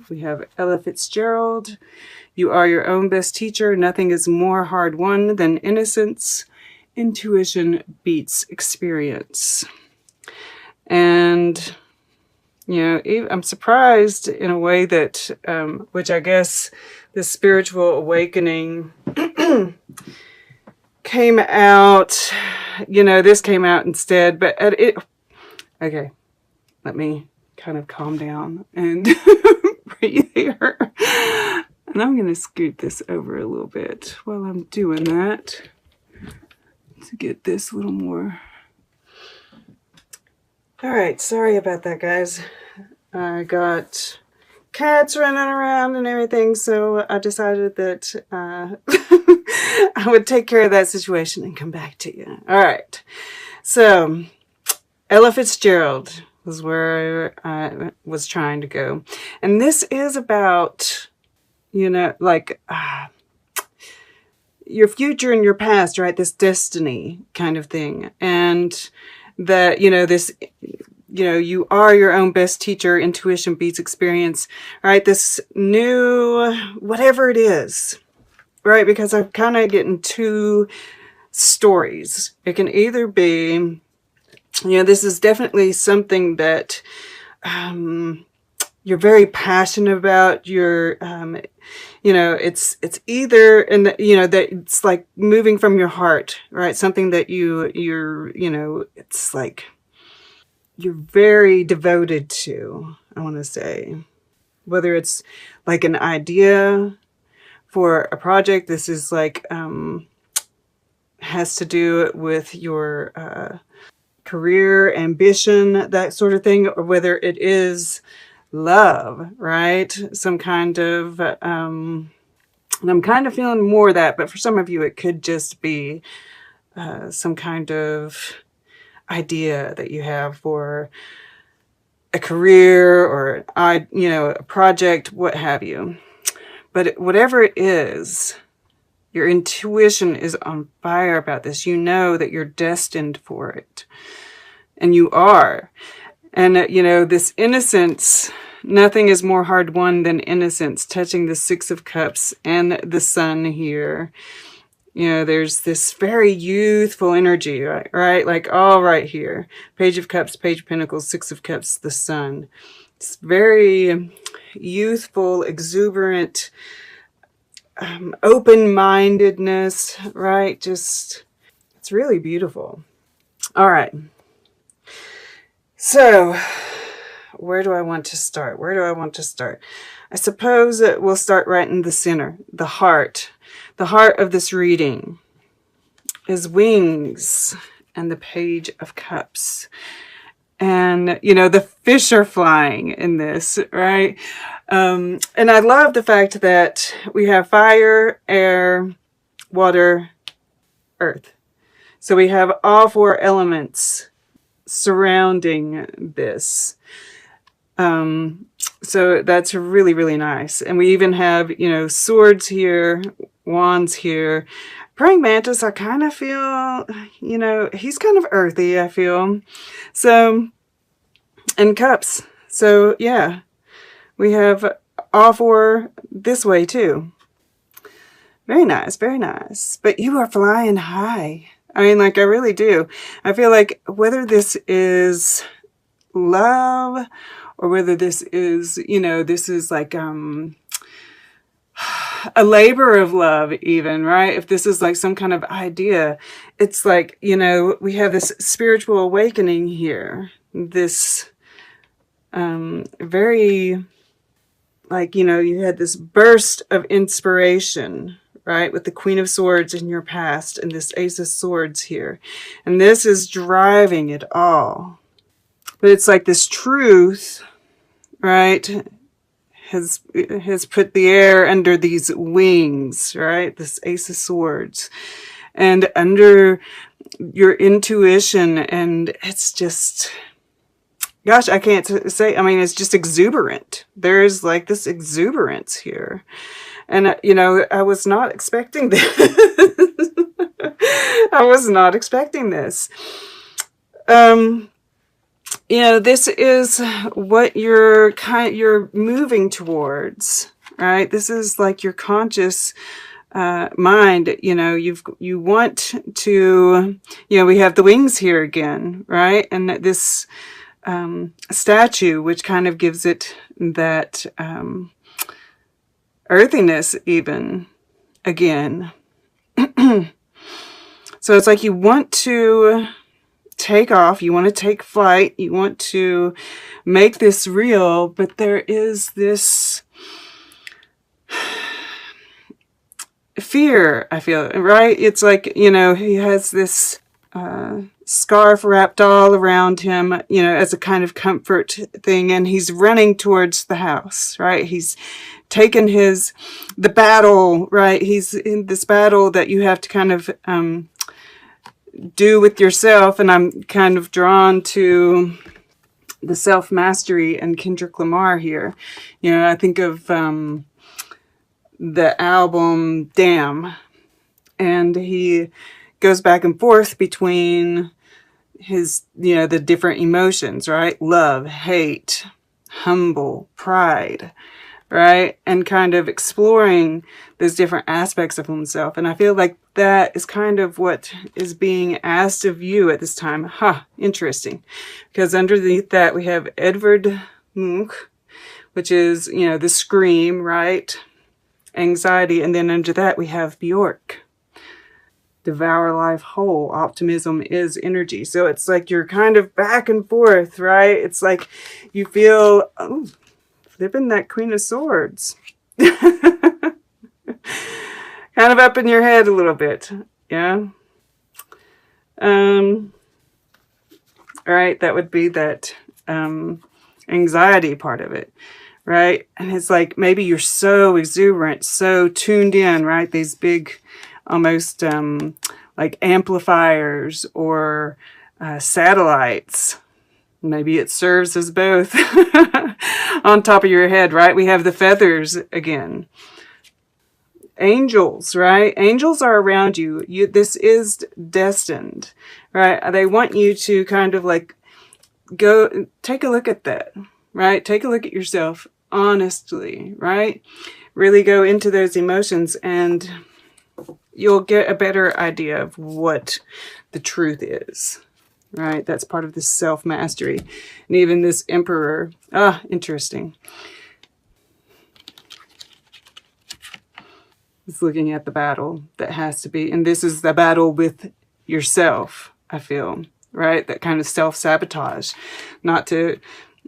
We have Ella Fitzgerald. You are your own best teacher. Nothing is more hard won than innocence. Intuition beats experience. And, you know, I'm surprised in a way that, which I guess the spiritual awakening came out, you know, this came out instead, but okay, let me kind of calm down and breathe here. And I'm going to scoot this over a little bit while I'm doing that to get this a little more. All right, sorry about that, guys. I got cats running around and everything, so I decided that I would take care of that situation and come back to you. All right, so Ella Fitzgerald was where I was trying to go. And this is about, you know, like your future and your past, right? This destiny kind of thing. And that, you know, this, you know, you are your own best teacher. Intuition beats experience, right? This new, whatever it is, right? Because I'm kind of getting two stories. It can either be, you know, this is definitely something that you're very passionate about. You're, you know, it's either, and you know, that it's like moving from your heart, right? Something that you're, you know, it's like you're very devoted to, I want to say, whether it's like an idea for a project. This is like, has to do with your, career, ambition, that sort of thing, or whether it is love, right? Some kind of, and I'm kind of feeling more of that, but for some of you, it could just be some kind of idea that you have for a career or, you know, a project, what have you. But whatever it is, your intuition is on fire about this. You know that you're destined for it. And you are. And, you know, this innocence, nothing is more hard won than innocence, touching the Six of Cups and the Sun here. You know, there's this very youthful energy, right? Like all right here. Page of Cups, Page of Pentacles, Six of Cups, the Sun. It's very youthful, exuberant, open-mindedness, right? Just, it's really beautiful. All right. So, where do I want to start? Where do I want to start? I suppose that we'll start right in the center, the heart. The heart of this reading is wings and the Page of Cups. And, you know, the fish are flying in this, right? And I love the fact that we have fire, air, water, earth. So we have all four elements surrounding this. So that's really, really nice. And we even have, you know, swords here, wands here. Praying mantis, I kind of feel, you know, he's kind of earthy, I feel. So, and cups. So, yeah, we have all four this way too. Very nice, very nice. But you are flying high. I mean, like, I really do. I feel like whether this is love or whether this is, you know, this is like a labor of love even, right? If this is like some kind of idea, it's like, you know, we have this spiritual awakening here. This very, like, you know, you had this burst of inspiration, right? With the Queen of Swords in your past and this Ace of Swords here. And this is driving it all. But it's like this truth, right, has put the air under these wings, right? This Ace of Swords. And under your intuition, and it's just, gosh, I can't say, I mean, it's just exuberant. There's like this exuberance here. And, you know, I was not expecting this. I was not expecting this. you know, this is what you're moving towards, right? This is like your conscious mind. You know, you want to, you know, we have the wings here again, right? And this statue, which kind of gives it that earthiness even again. So it's like you want to take off, you want to take flight, you want to make this real, but there is this fear, I feel, right? It's like, you know, he has this scarf wrapped all around him, you know, as a kind of comfort thing, and he's running towards the house, right? He's taken the battle, right? He's in this battle that you have to kind of do with yourself, and I'm kind of drawn to the self-mastery and Kendrick Lamar here. You know, I think of the album Damn, and he goes back and forth between his, you know, the different emotions, right? Love, hate, humble, pride, right? And kind of exploring those different aspects of himself. And I feel like that is kind of what is being asked of you at this time. Interesting. Because underneath that we have Edvard Munch, which is, you know, the scream, right? Anxiety. And then under that we have Bjork. Devour life whole. Optimism is energy. So it's like you're kind of back and forth, right? It's like you feel, oh, flipping that Queen of Swords. Kind of up in your head a little bit. Yeah. All right. That would be that anxiety part of it. Right. And it's like maybe you're so exuberant, so tuned in, right? These big, almost like amplifiers or satellites. Maybe it serves as both on top of your head, right? We have the feathers again. Angels, right? Angels are around you. This is destined, right? They want you to kind of like go take a look at that, right? Take a look at yourself honestly, right? Really go into those emotions and you'll get a better idea of what the truth is, right? That's part of this self-mastery. And even this emperor, interesting. It's looking at the battle that has to be, and this is the battle with yourself, I feel, right? That kind of self-sabotage. Not to,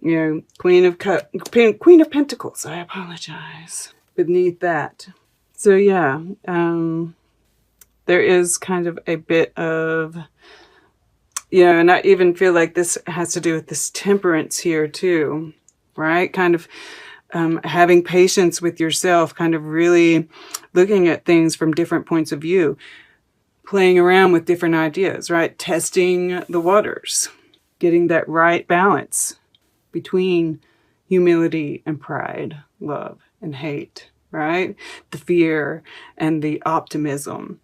you know, Queen of Pentacles, I apologize. Beneath that. So yeah, there is kind of a bit of, you know, and I even feel like this has to do with this temperance here too, right? Kind of having patience with yourself, kind of really looking at things from different points of view, playing around with different ideas, right? Testing the waters, getting that right balance between humility and pride, love and hate, right? The fear and the optimism.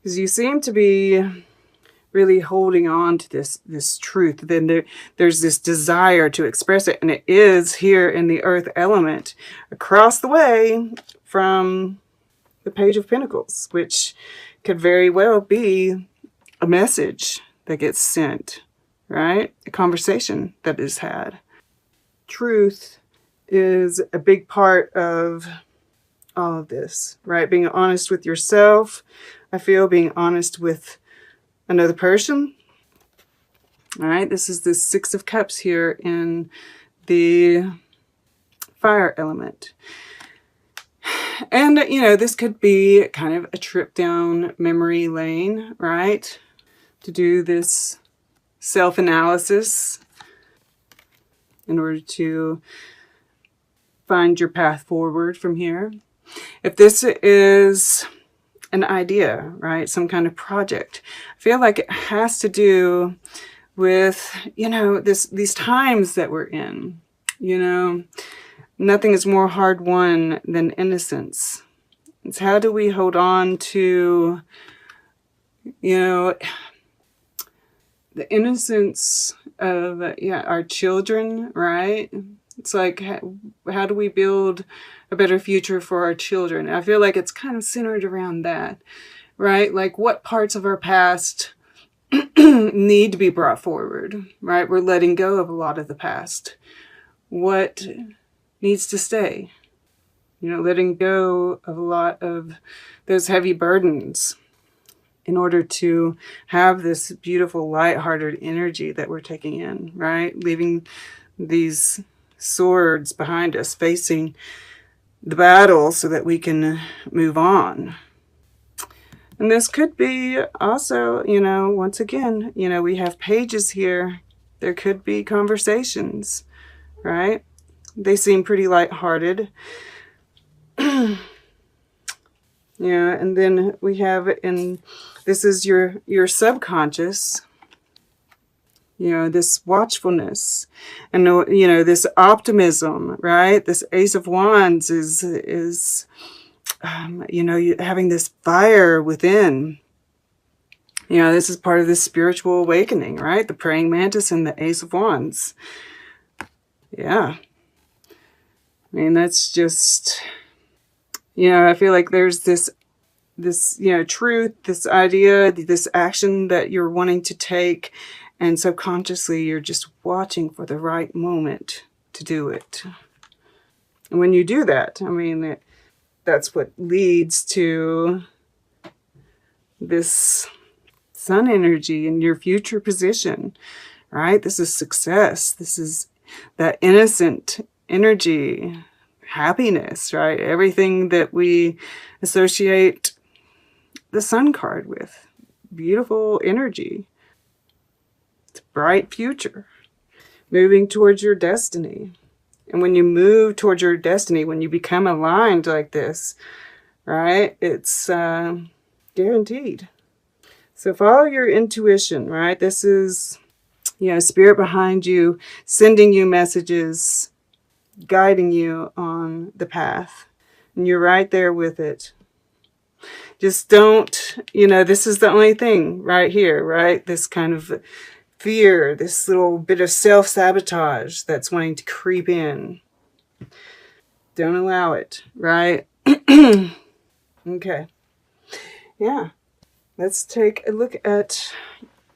Because you seem to be really holding on to this truth. Then there's this desire to express it, and it is here in the earth element across the way from the Page of Pentacles, which could very well be a message that gets sent, right? A conversation that is had. Truth is a big part of all of this, right? Being honest with yourself, I feel, being honest with another person. All right, this is the Six of Cups here in the fire element. And, you know, this could be kind of a trip down memory lane, right? To do this self-analysis in order to find your path forward from here. If this is an idea, right? Some kind of project. I feel like it has to do with, you know, these times that we're in. You know, nothing is more hard won than innocence. It's how do we hold on to, you know, the innocence of yeah, our children, right? It's like, how do we build a better future for our children? I feel like it's kind of centered around that, right? Like, what parts of our past need to be brought forward, right? We're letting go of a lot of the past. What needs to stay? You know, letting go of a lot of those heavy burdens in order to have this beautiful, lighthearted energy that we're taking in, right? Leaving these swords behind us, facing the battle so that we can move on. And this could be also, you know, once again, you know, we have pages here. There could be conversations, right? They seem pretty lighthearted. Yeah, and then we have this is your subconscious, you know, this watchfulness and, you know, this optimism, right? This Ace of Wands is you know, having this fire within. You know, this is part of this spiritual awakening, right? The praying mantis and the Ace of Wands. Yeah. I mean, that's just, you know, I feel like there's this, you know, truth, this idea, this action that you're wanting to take, and subconsciously you're just watching for the right moment to do it. And when you do that, I mean, that's what leads to this sun energy in your future position, right? This is success. This is that innocent energy, happiness, right? Everything that we associate the sun card with. Beautiful energy. It's a bright future. Moving towards your destiny. And when you move towards your destiny, when you become aligned like this, right? It's guaranteed. So follow your intuition, right? This is, you know, spirit behind you, sending you messages, guiding you on the path. And you're right there with it. Just don't, you know, this is the only thing right here, right? This kind of fear, this little bit of self-sabotage that's wanting to creep in. Don't allow it, right? Okay. Yeah. Let's take a look at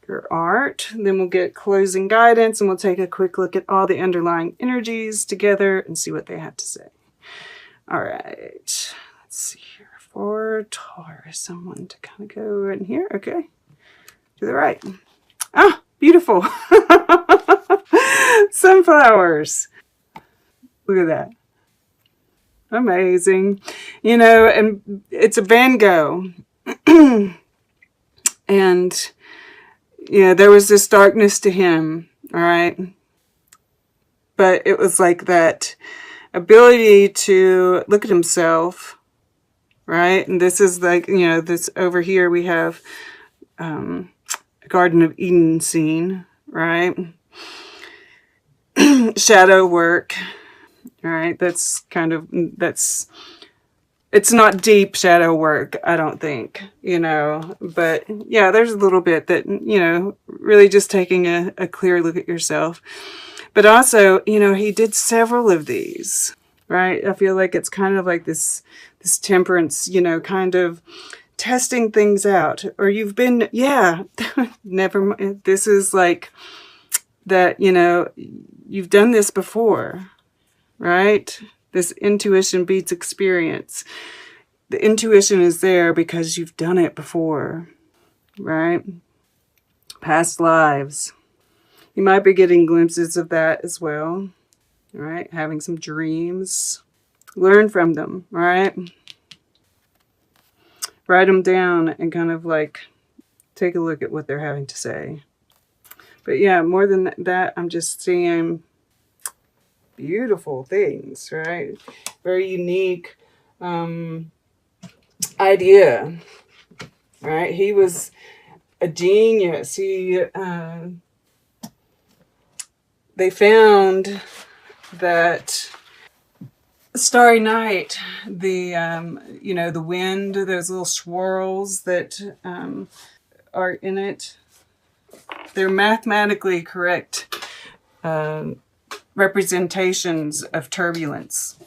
your art. Then we'll get closing guidance, and we'll take a quick look at all the underlying energies together and see what they have to say. All right. Let's see here. For Taurus, someone to kind of go in here. Okay. To the right. Ah, beautiful. Sunflowers. Look at that. Amazing. You know, and it's a Van Gogh. And, you know, there was this darkness to him, all right? But it was like that ability to look at himself, right? And this is like, you know, this over here we have a Garden of Eden scene, right? Shadow work, all right? That's kind of, it's not deep shadow work, I don't think, you know, but yeah, there's a little bit that, you know, really just taking a clear look at yourself. But also, you know, he did several of these, right? I feel like it's kind of like this temperance, you know, kind of testing things out. Or you've been, yeah, never mind. This is like that, you know, you've done this before, right? This intuition beats experience. The intuition is there because you've done it before, right? Past lives. You might be getting glimpses of that as well, right? Having some dreams. Learn from them, right? Write them down and kind of like take a look at what they're having to say. But yeah, more than that, I'm just seeing beautiful things, right? Very unique idea, right? He was a genius. They found that Starry Night, you know, the wind, those little swirls that are in it, They're mathematically correct representations of turbulence.